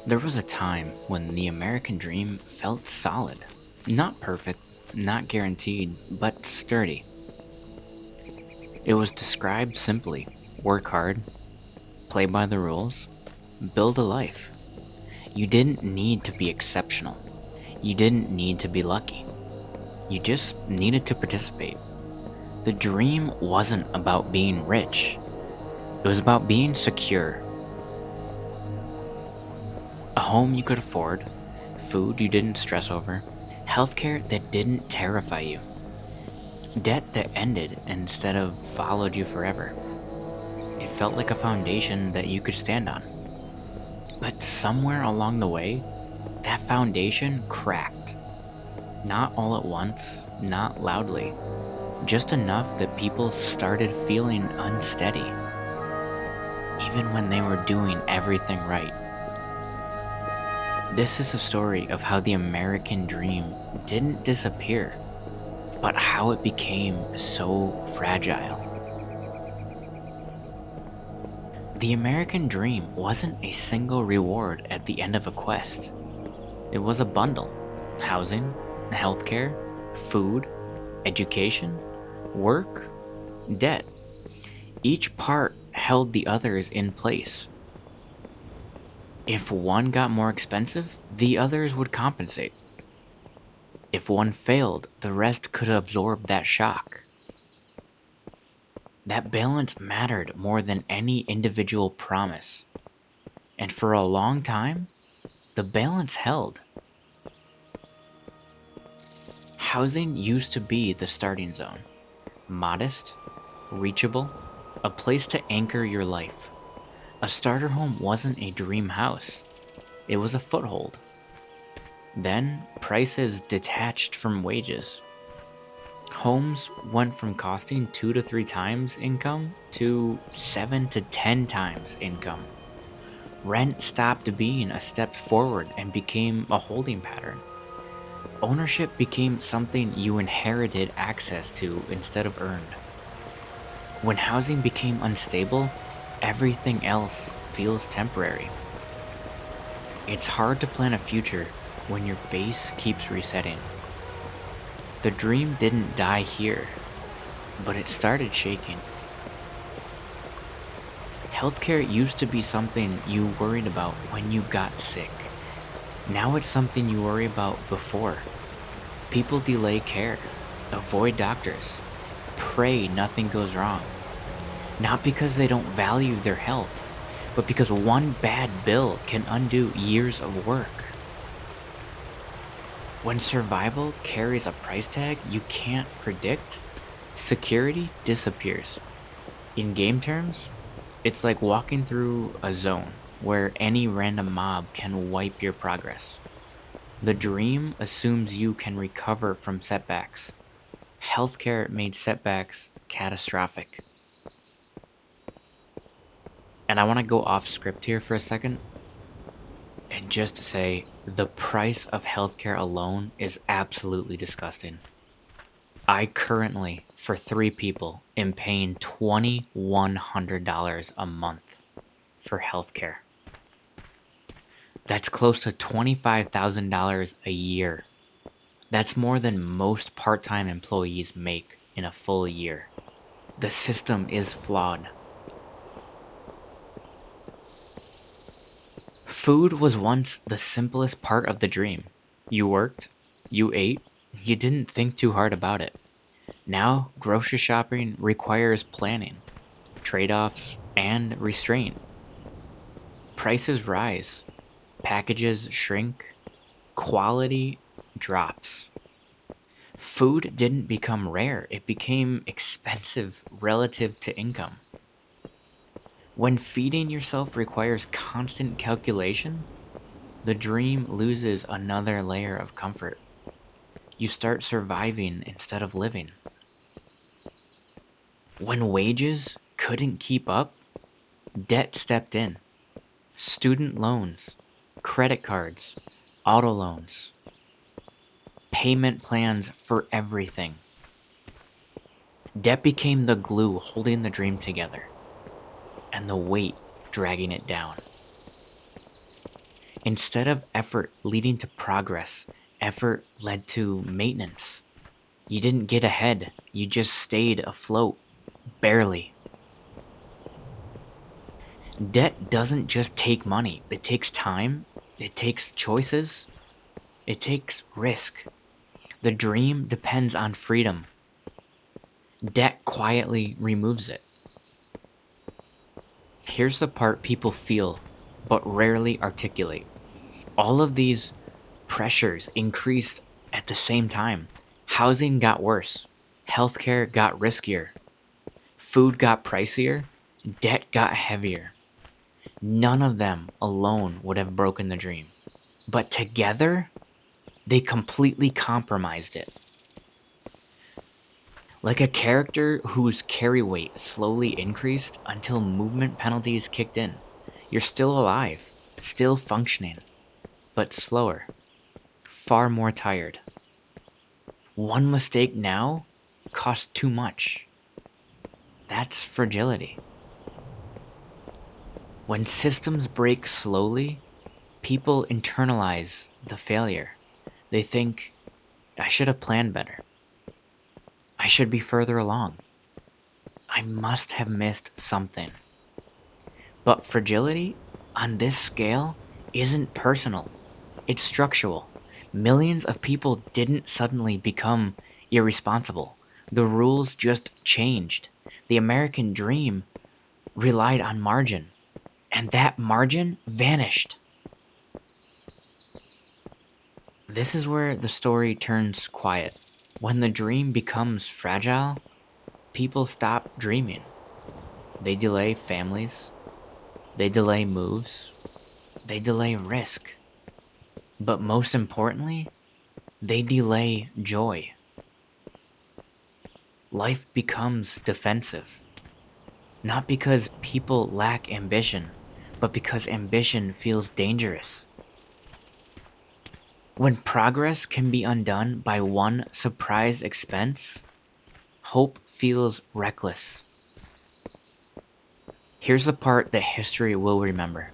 There was a time when the American dream felt solid. Not perfect, not guaranteed, but sturdy. It was described simply: work hard, play by the rules, build a life. You didn't need to be exceptional. You didn't need to be lucky. You just needed to participate. The dream wasn't about being rich, it was about being secure. A home you could afford, food you didn't stress over, healthcare that didn't terrify you, debt that ended instead of followed you forever. It felt like a foundation that you could stand on. But somewhere along the way, that foundation cracked. Not all at once, not loudly, just enough that people started feeling unsteady, even when they were doing everything right. This is a story of how the American dream didn't disappear, but how it became so fragile. The American dream wasn't a single reward at the end of a quest. It was a bundle: housing, healthcare, food, education, work, debt. Each part held the others in place. If one got more expensive, the others would compensate. If one failed, the rest could absorb that shock. That balance mattered more than any individual promise. And for a long time, the balance held. Housing used to be the starting zone: modest, reachable, a place to anchor your life. A starter home wasn't a dream house, it was a foothold. Then, prices detached from wages. Homes went from costing 2 to 3 times income to 7 to 10 times income. Rent stopped being a step forward and became a holding pattern. Ownership became something you inherited access to instead of earned. When housing became unstable, everything else feels temporary. It's hard to plan a future when your base keeps resetting. The dream didn't die here, but it started shaking. Healthcare used to be something you worried about when you got sick. Now it's something you worry about before. People delay care, avoid doctors, pray nothing goes wrong. Not because they don't value their health, but because one bad bill can undo years of work. When survival carries a price tag you can't predict, security disappears. In game terms, it's like walking through a zone where any random mob can wipe your progress. The dream assumes you can recover from setbacks. Healthcare made setbacks catastrophic. And I want to go off script here for a second and just say the price of healthcare alone is absolutely disgusting. I currently, for 3 people, am paying $2,100 a month for healthcare. That's close to $25,000 a year. That's more than most part-time employees make in a full year. The system is flawed. Food was once the simplest part of the dream. You worked, you ate, you didn't think too hard about it. Now, grocery shopping requires planning, trade-offs, and restraint. Prices rise, packages shrink, quality drops. Food didn't become rare, it became expensive relative to income. When feeding yourself requires constant calculation, the dream loses another layer of comfort. You start surviving instead of living. When wages couldn't keep up, debt stepped in. Student loans, credit cards, auto loans, payment plans for everything. Debt became the glue holding the dream together, and the weight dragging it down. Instead of effort leading to progress, effort led to maintenance. You didn't get ahead, you just stayed afloat. Barely. Debt doesn't just take money, it takes time, it takes choices, it takes risk. The dream depends on freedom. Debt quietly removes it. Here's the part people feel, but rarely articulate. All of these pressures increased at the same time. Housing got worse, healthcare got riskier, food got pricier, debt got heavier. None of them alone would have broken the dream. But together, they completely compromised it. Like a character whose carry weight slowly increased until movement penalties kicked in. You're still alive, still functioning, but slower, far more tired. One mistake now costs too much. That's fragility. When systems break slowly, people internalize the failure. They think, I should have planned better. I should be further along. I must have missed something. But fragility on this scale isn't personal, it's structural. Millions of people didn't suddenly become irresponsible. The rules just changed. The American dream relied on margin, and that margin vanished. This is where the story turns quiet. When the dream becomes fragile, people stop dreaming. They delay families, they delay moves, they delay risk. But most importantly, they delay joy. Life becomes defensive. Not because people lack ambition, but because ambition feels dangerous. When progress can be undone by one surprise expense, hope feels reckless. Here's the part that history will remember.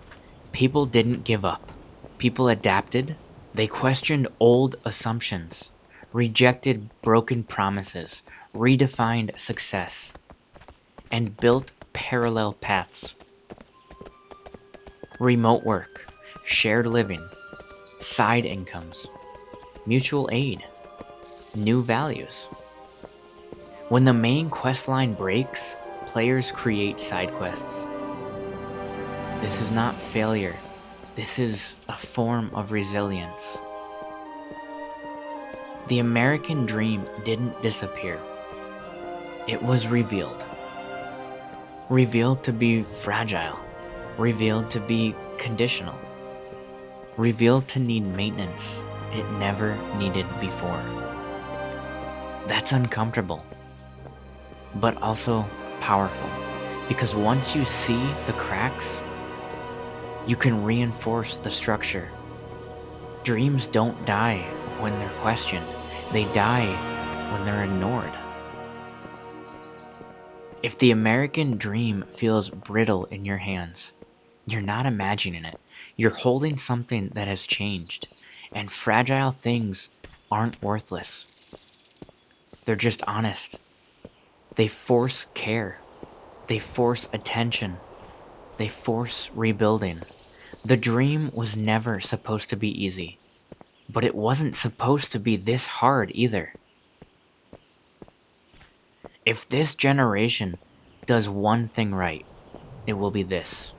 People didn't give up. People adapted. They questioned old assumptions, rejected broken promises, redefined success, and built parallel paths. Remote work, shared living, side incomes, mutual aid, new values. When the main quest line breaks, players create side quests. This is not failure. This is a form of resilience. The American dream didn't disappear. It was revealed. Revealed to be fragile. Revealed to be conditional. Revealed to need maintenance it never needed before. That's uncomfortable, but also powerful, because once you see the cracks, you can reinforce the structure. Dreams don't die when they're questioned, they die when they're ignored. If the American dream feels brittle in your hands, you're not imagining it. You're holding something that has changed, and fragile things aren't worthless. They're just honest. They force care. They force attention. They force rebuilding. The dream was never supposed to be easy, but it wasn't supposed to be this hard either. If this generation does one thing right, it will be this: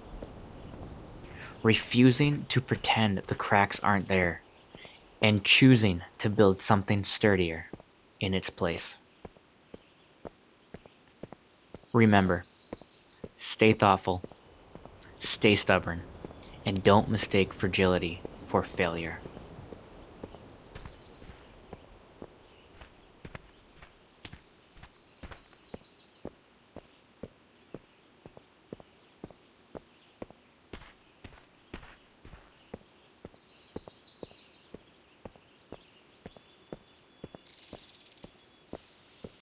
refusing to pretend the cracks aren't there, and choosing to build something sturdier in its place. Remember, stay thoughtful, stay stubborn, and don't mistake fragility for failure.